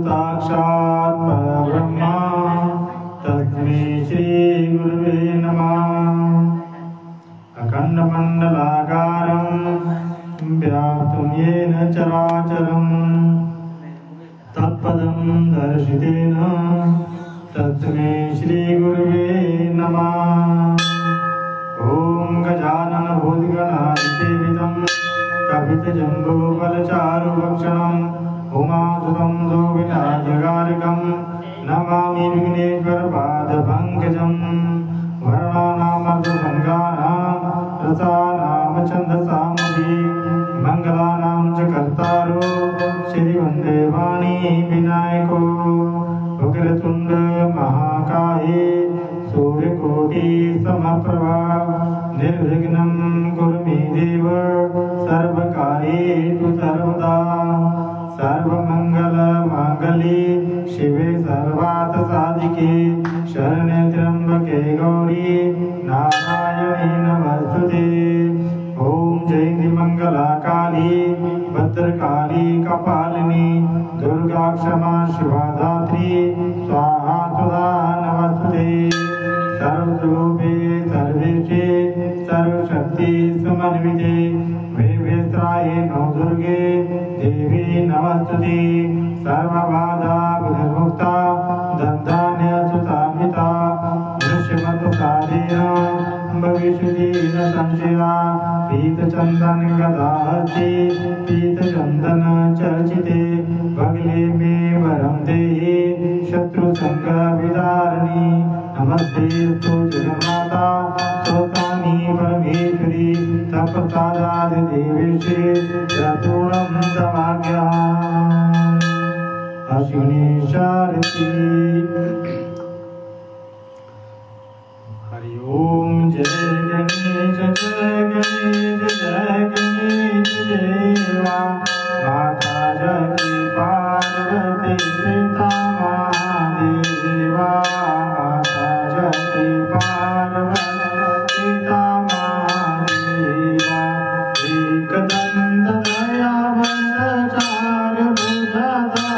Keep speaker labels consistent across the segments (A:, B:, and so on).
A: साक्षात् परब्रह्म तस्मै श्री गुरुवे नमः। अखण्डमण्डलाकारं व्याप्तं येन चराचरं तत्पदं दर्शितेन तस्मै श्री गुरुवे नमः। ओम गजानन भूतगणाधिसेवितं कपितजम्बूफलचारुभक्षणं उमासुतं सुविनाशकारिकं नमामि विघ्नेश्वरपादपङ्कजं। वर्णानामर्धसंज्ञानां रसानां छन्दसामपि मङ्गलानां च कर्तारो श्रीवन्दे वाणी विनायको। उग्रतुण्ड महाकाये सूर्यकोटि समप्रभा निर्विघ्नं कुरु मे देव सर्वकार्येषु सर्वदा। सर्वमङ्गलमाङ्गल्ये शिवे सर्वार्थसाधिके शरण्ये त्र्यम्बके गौरी नारायणी नमोस्तुते। ओम जयन्ती मंगला काली भद्रकाली कपालिनी दुर्गा क्षमा शिवा धात्री स्वाहा सुधा नमस्ते। सर्वरूपे सर्वेशे सर्वशक्ति समन्विते वेवेत्राये नो दुर्गे देवी नमस्तुते। सर्वबाधा विनिर्मुक्ता दन्तान्य सुतान्विता दृश्यमतुकादेन भविष्यति न संशया। पीतचन्दन गदाहस्ते पीतचन्दन चर्चिते बगले मे वरं देहि शत्रुसङ्गविदारिणि। नमस्ते सुजनमाता स्तोतानि परमेश्वरी तपसादादिदेवेशे रतूणं तवाज्ञाम्। अश्विनी शारति। हरि ओम जय गणेश जय गणेश देवा। माता जगती पार्वती पिता महादेवा। माता जगती पार्वती पिता महादेवा। एकदंत दयावंत चारुभुजधारी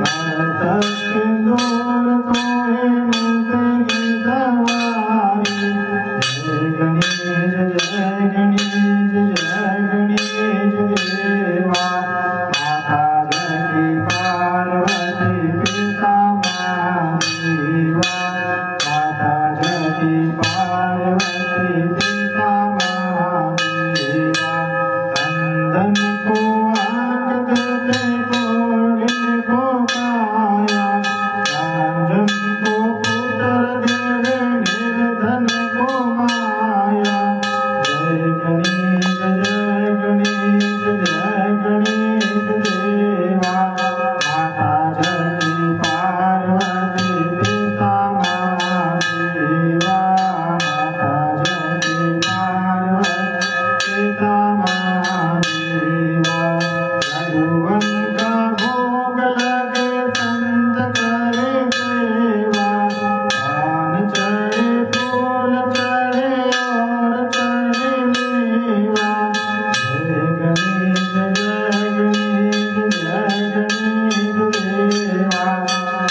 A: भरत सिंदूर तोहे मुझे सवारी। जय गणेश देवा। माता जगती पार्वती पिता महादेवा। माता जगती पार्वती पिता महादेवा। कंदन को आंक देते कोडिन को काया। रांझन को पुत्र देवे निर्धन को माया। जय गणेश देवा। माता जगती पार्वती पिता महादेवा। माता जगती पार्वती पिता महादेवा। रघुवन का भोग लगे संत करे सेवा। पान चढ़े फूल चढ़े और चढ़े मेवा। जय गणेश देवा।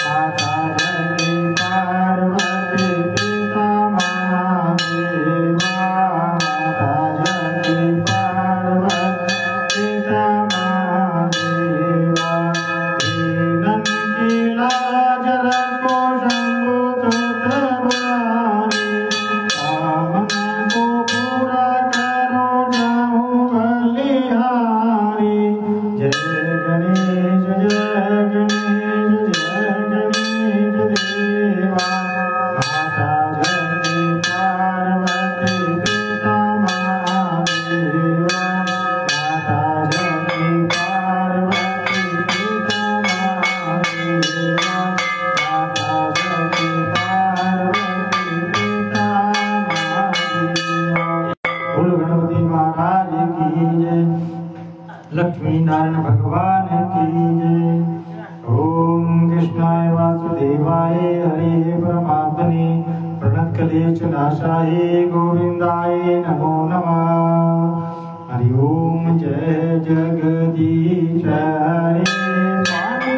A: माता जगती पार्वती पिता महादेवा। माता जगती पार्वती पिता महादेवा। दीनन की लाज रखो शंभु चक्रधारी। कामना को पूरा करो जाऊं बलिहारी। जय गणेश देवा। माता जगती पार्वती पिता महादेवा। माता जगती पार्वती पिता महादेवा। माता जगती पार्वती पिता महादेवा। बोल गणपति महाराज की जय। लक्ष्मी नारायण भगवान की जय। ओम कृष्णाय वासुदेवाय हरे परमात्मने प्रणतक्लेशनाशाय गोविंदाय नमो नमः। हरि ओम जय जगदीश हरे स्वामी।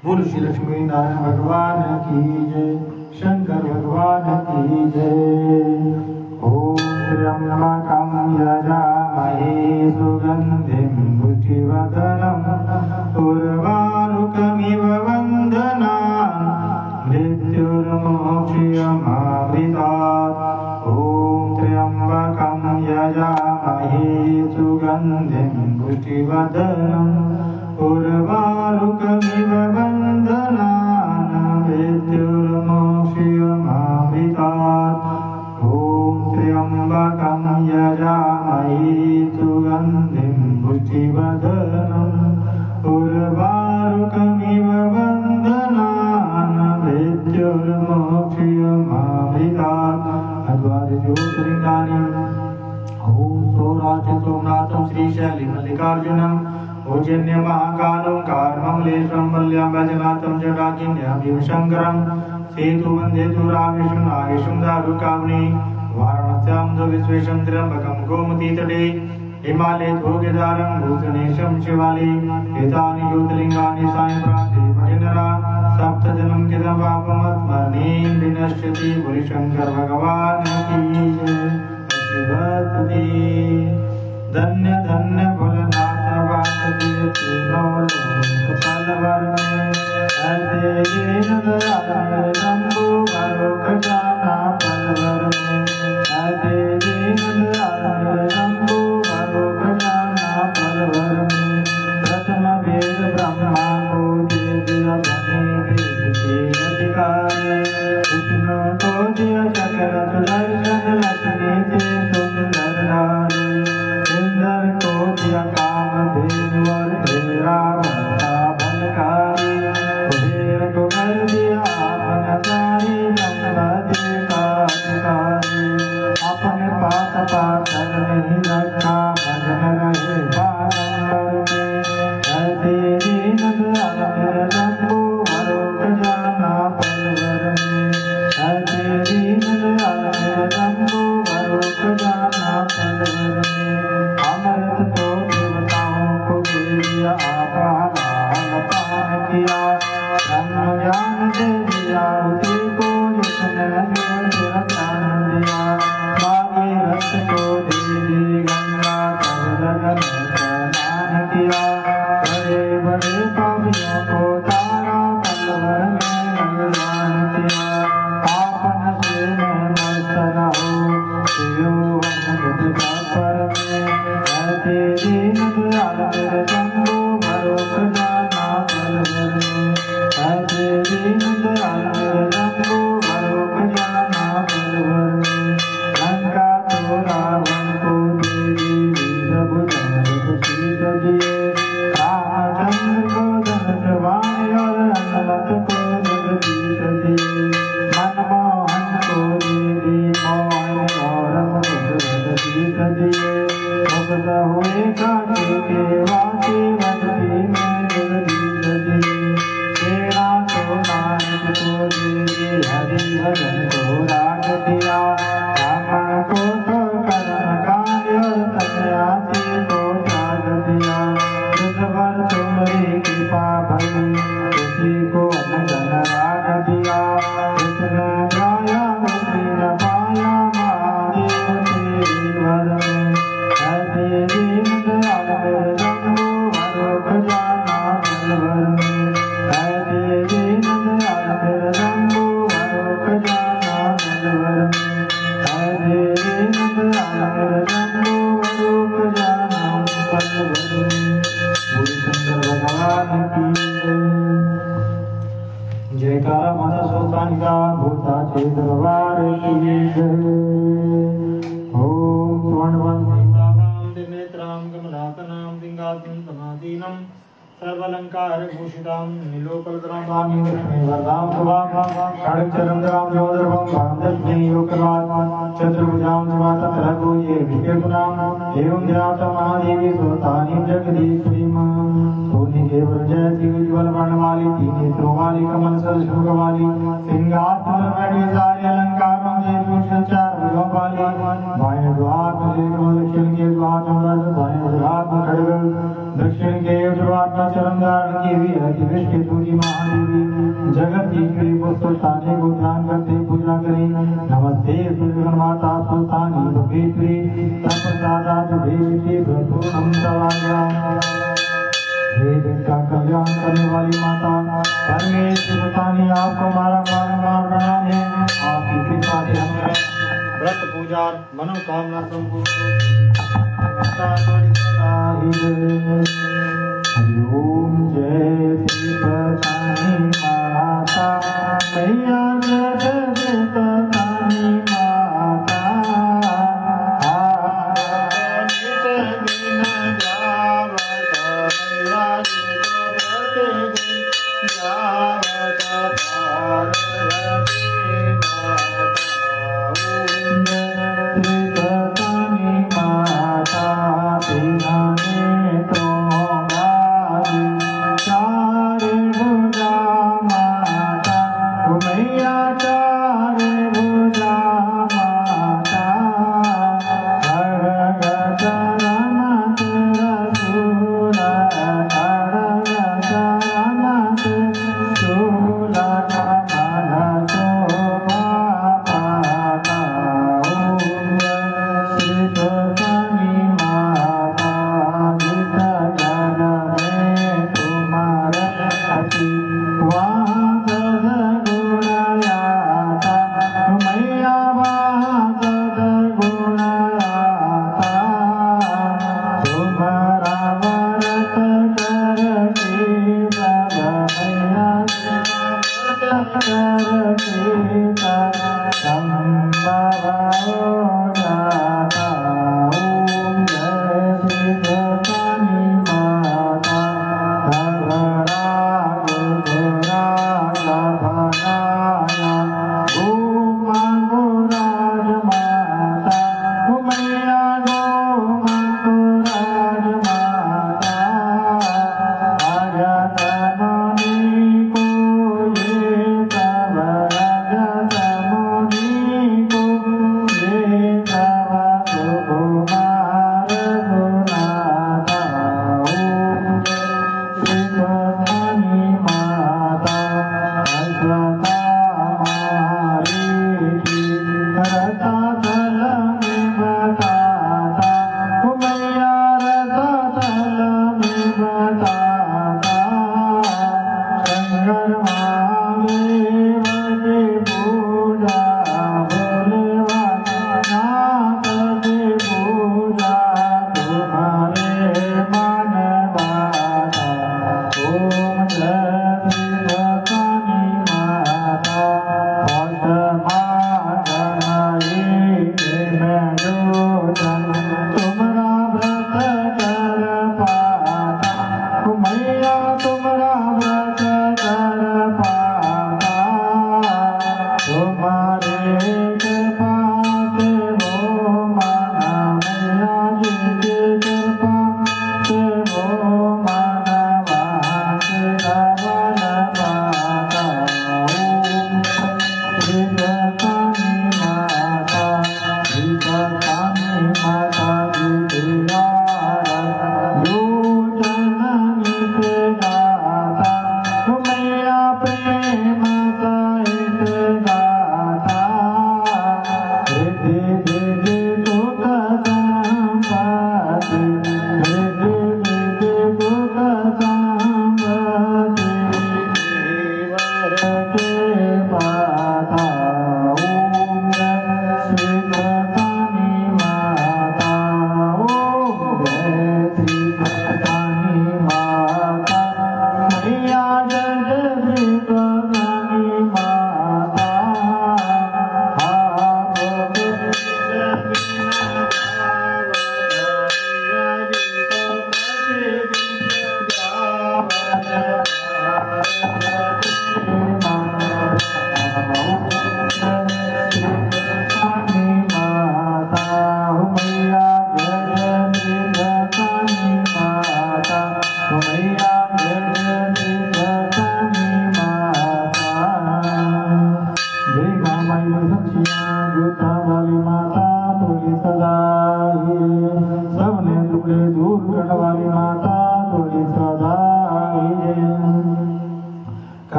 A: बोल श्री लक्ष्मी नारायण भगवान की जय, शंकर भगवान की जय। ओम त्र्यंबकं यजामहे सुगंधिं पुष्टिवर्धनम् उर्वारुकमिव वन्दनान् मृत्युर्मोक्षयमामृतात्। ओम त्र्यंबकं यजामहे सुगंधिं पुष्टिवर्धनम् उर्वारुकमिव वन्दनान् मृत्युर्मोक्षयमामृतात्। ओम त्र्यंबकं यजामहे सुगंधिं पुष्टिवर्धनम् उर्वारुकमिव वन्दनान् मृत्युर्मोक्षयमामृतात्। अद्वादशज्योतिर्लिङ्गानि ओम सौराष्ट्र सोमनाथं श्रीशैलमल्लिकार्जुनं उज्जैन्य महाकालोंकारममलेश्वरं वल्यां वैजनाथं जटाकिन्यां भीमशङ्करं सेतु वन्दे तु रामेशं नागेशं दारुकावने वाराणस्यां तु विश्वेशं त्र्यम्बकं गोमतीतटे हिमालये तु केदारं भूषणेशं शिवालये। एतानि ज्योतिर्लिङ्गानि सायंप्रान्ते पठिनरा सप्तजन्म कृतं पापमस्मरणे विनश्यति। शंकर भगवान की जय। धन्य धन्य भोलेनाथ बात दिए फलवर में ऐसे शंभु भरो खजाना फलवर में ऐसे शंभु भरो खजाना फलवर में। प्रथम वेद ब्रह्मा को दे दिया बने वेद के अधिकारी। विष्णु को दिया चक्र सुदर्शन लक्ष्मी थे सुंदर नारी। इंद्र को दिया कामधेनु और तेरा बनता बलकारी। कुबेर को कर दिया अपना सारी संपत्ति का अधिकारी। अपने पास पाथर नहीं रखा मगन रहे बारंबार में। ऐसे दीन दयाल मेरे शंभु भरो खजाना फलवर में। ऐसे दीन दयाल मेरे शंभु भरो खजाना फलवर में। अमृत तो देवताओं को दे दिया आपान किया। ब्रह्म ज्ञान दे दिया उसी को जिसने ज्ञान दिया। भागीरथ को दे दी गंगा सब लगन स्नान किया। बड़े बड़े पापियों को तारा फलवर में भगवान किया। आपन से मैं मस्त रहो पर में। ऐसे दीन दयाल मेरे शंभु भरो खजाना फलवर में। ऐसे दीन दयाल मेरे शंभु भरो खजाना फलवर में। लंका तो रावण को दे दी शीत दिए। रामचंद्र को धनुष बाण और हनुमत को जगदीश दिए। मनमोहन को दे दी मोहन और शीत दिए। मुक्त हुए काशी के वासी भक्ति में जगदीश दिए। तेरा तो नानक को दे दिए हरि भजन को राग दिया। ब्राह्मण को तो कर्म कांड और सन्यासी को त्याग दिया। जिस पर तुम्हारी कृपा भई उसी को अनजन राग दिया। जिसने गाया उसी न पाया महादेव तेरी वर में। ऐसे दीन दयाल मेरे शंभु भरो खजाना फलवर में। ऐसे दीन दयाल मेरे शंभु भरो खजाना फलवर में। ऐसे दीन दयाल मेरे शंभु भरो खजाना फलवर में। बोल शंकर भगवान की जय। जयकारा माता सोतानिका भूता चे दरबार की जय। ओम स्वर्णवंदितां नेत्रां कमलासनां सिंहासनं समासीनं सर्वालंकार भूषितां नीलोपलधरां वामीं लक्ष्मीवरदां शुभां षड्चरंद्रां जोदर्भं भागदग्नि योगवान् चतुर्भुजां शिवातत्रतो ये विकेतुनां एवं ध्यातं महादेवी सुरतानीं जगदीश्वरीं। सोनी के जयति उज्ज्वल वर्णमाली तीन नेत्रों वाली कमल सदृश वाली सिंहासन बैठी सारे अलंकारों से भूषित चार भुजों वाली। बाएं द्वार में दक्षिण के द्वार में दाएं द्वार में खड़ग दक्षिण के द्वार में चरण धारण की हुई है। अतिवृष्टि सूरी महादेवी जगत ईश्वरी पुष्पस्थानी को ध्यान करते पूजा करें। नमस्ते सूर्य माता सुल्तानी भगेश्वरी तत्प्रसादात देवी भ्रपूर्णम दवाया। हे जिनका कल्याण करने वाली माता परमेश्वरी सुल्तानी आपको हमारा बारंबार प्रणाम है। आपकी कृपा से हम व्रत पूजा मनोकामना संपूर्ण। ओम जय श्री पतानी माता मैया जगदतानी माता नित दिन जावत मैया जगदते जावत पार्वती माता। ओम जय श्री पतानी माता बिहाने तो चारे भुजा माता मैया चारे भुजा माता खड़ग चरमत रसूल खड़ग चरमत शूल कमल शोभा पाता। ओम श्री पतानी माता जिस जग में तुम्हारे अति वास गुणयाता मैया वास गुणयाता। तुम्हारा व्रत करके सब मैया व्रत करके सब संभव हो जाता। ओम जय श्री पतानी माता घबरा गुरा लभनाया गोमा गुराज माता मैया गोमा गुराज माता। भजत मुनि को ये सब भजत मुनि को ये सब सुकुमार गुनाता। ओम श्री पतानी माता अश्वता मारी की रता तल में बताता मैया रता तल में बताता। शंकर महादेव की पूजा भोले नाथ की पूजा तुम्हारे मन बाता। ओम जय श्री पतानी माता भक्त मागनाई में जोजन तुम्हारा व्रत कर पाता मैया तुम्हारा व्रत कर पाता।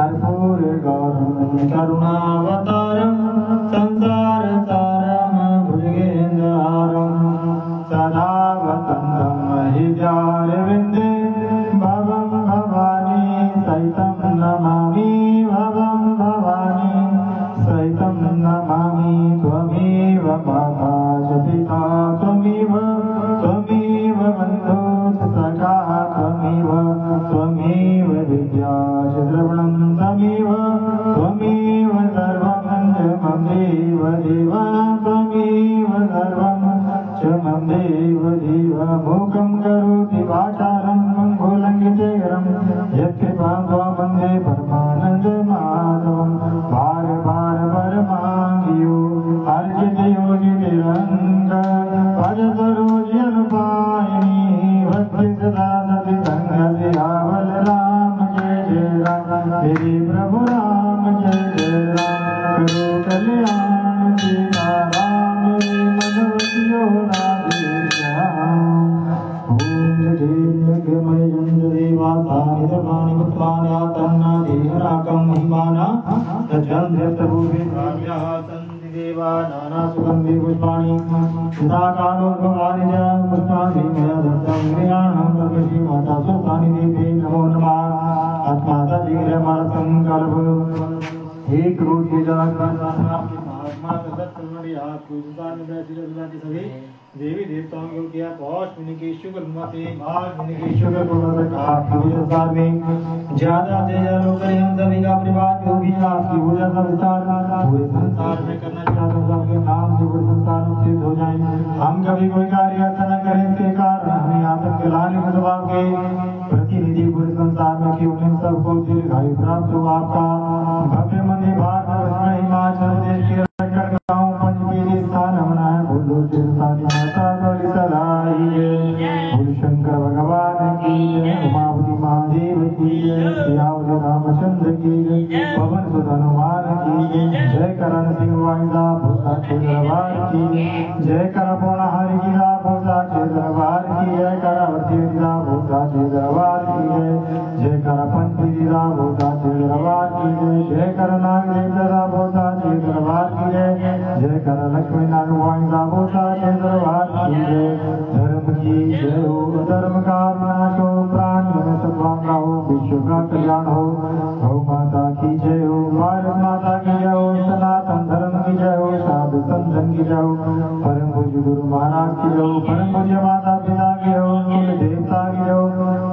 A: कर्पूरगौरं करुणावतारं संसारसारं भुजगेन्द्रहारं सदा वसन्तं हृदयारविन्दे भवं भवानी सहितं नमामि भवं भवानी सहितं नमामि त्वमेव माता च पिता त्वमेव बन्धु सखा त्वमेव विद्या च द्रविणं त्वमेव सर्वं च मम देव देव त्वमेव सर्वं च मम देव देव मूकं करोति वाचालं मंगोलङ्घितेरं यत्कृपां त्वां वन्दे परमानन्दमाधवं भार परमाङ्गियो अर्जित योगिनिरङ्ग भजत रोजनुपायिनी भक्ति सदा सति संगति आवल राम जय राम मेरे प्रभु राम जय राम करो कल्याण सीताराम मेरे मनवतियो देवासानि धर्माणि भूतानि आतन्ना देहराकं महिमाना तज्जन्यस्तभूभि भाव्याः सन्ति देवा नाना सुगन्धि पुष्पाणि सदाकालोद्भवानि च पुष्पाणि मया दत्तं क्रियाणां सर्वश्री माता सुतानि देवी नमो नमः आत्माता जिग्रमारतं कल्प हे क्रोधी महात्मा सत्संगि आप पूजता में बैठी सभी देवी देवताओं को किया पौष मुनि के शुक्र मते भाग मुनि के शुक्र पूर्ण का विस्तार में ज्यादा से ज्यादा लोग करें हम सभी का परिवार जो भी आपकी पूजा का विस्तार पूरे संसार में करना चाहते हैं सबके नाम से पूरे संसार में सिद्ध हो जाए हम कभी कोई कार्य अच्छा न करें इसके कारण हमें यहाँ तक लाने के स्वभाव के प्रतिनिधि पूरे संसार में कि उन्हें सबको दीर्घायु प्राप्त हो आपका भव्य मंदिर भारत हिमाचल प्रदेश के गाँव पंचपीली स्थान होना है बोलो शंकर भगवान की जय उमापति महादेव की जय सियावत रामचंद्र की जय पवन सुत हनुमान की जय करण सिंह वाहिदा भूषा के दरबार की जय कर पूर्णहारी गिरा भूषा के दरबार की जय करावती गिरा भूषा के दरबार की जय कर पंथी गिरा भूषा के दरबार की जय कर नागदेव भूषा के दरबार की जय कर लक्ष्मी नारायण भूषा के दरबार की जय धर्म की जय हो धर्म का नाश हो प्राणी में सद्भावना हो विश्व का कल्याण हो गौ माता की जय हो भारत माता की जय हो सनातन धर्म की जय हो साधु संतन की जय हो परम पूज्य गुरु महाराज की जय हो परम पूज्य माता पिता की जय हो कुल देवता की जय हो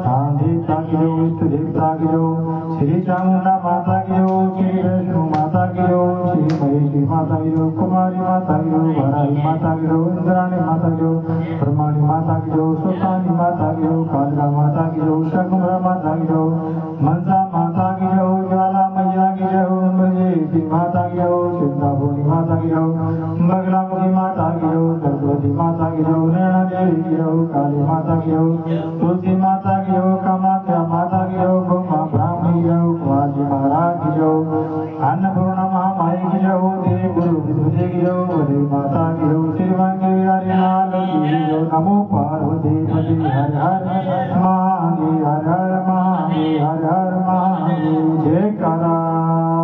A: धाम देवता की जय हो इष्ट देवता की जय हो श्री चामुंडा माता की जय हो श्री वैष्णो माता की जय हो श्री महेश्वरी माता की जय हो कुमारी माता की जय हो भराई माता की जय हो इंद्राणी माता की जय हो ब्रह्माणी माता की जय हो सुतानी माता की जय हो कालिका माता की जय हो शकुंभरा माता की जय हो मनसा माता की जय हो ज्वाला मैया की जय हो ब्रजेशी माता की जय हो चिंतापूर्णी माता की जय हो बगलामुखी माता की जय हो सरस्वती माता की जय हो नैना देवी की जय हो काली माता की जय हो तुलसी माता की जय हो कामाख्या माता की जय हो ब्रह्मा ब्राह्मणी की जय हो कुमारी महाराज की जय हो अन्नपूर्णा महामाई की जय हो देवी गुरु विद्युते की जय हो बड़ी माता की जय हो श्रीवांगी विहारी लाल की जय हो नमो पार्वती पति हर हर महादेव हर हर महादेव हर हर महादेव जय करा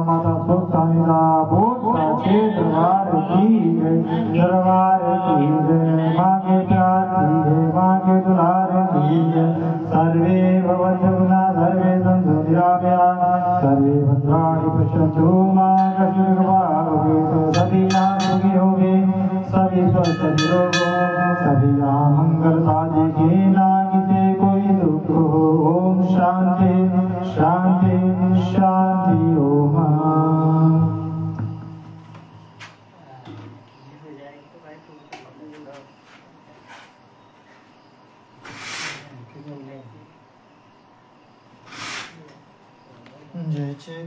A: माता सुल्तानिया भूषा के दरबार की जय दरबार की जय माँ के प्यार की जय माँ के दुलार की जय सर्वे भवन्तु गुणा सर्वे सन्तु निरामया सर्वे भद्राणि पश्यन्तु मा कश्चित् भवेत् सभी यहाँ सुखी होंगे सभी स्वस्थ निरोग हो सभी यहाँ मंगल साधिके ना किसी कोई दुख हो ओम शांति शांति शांति ओम जय जय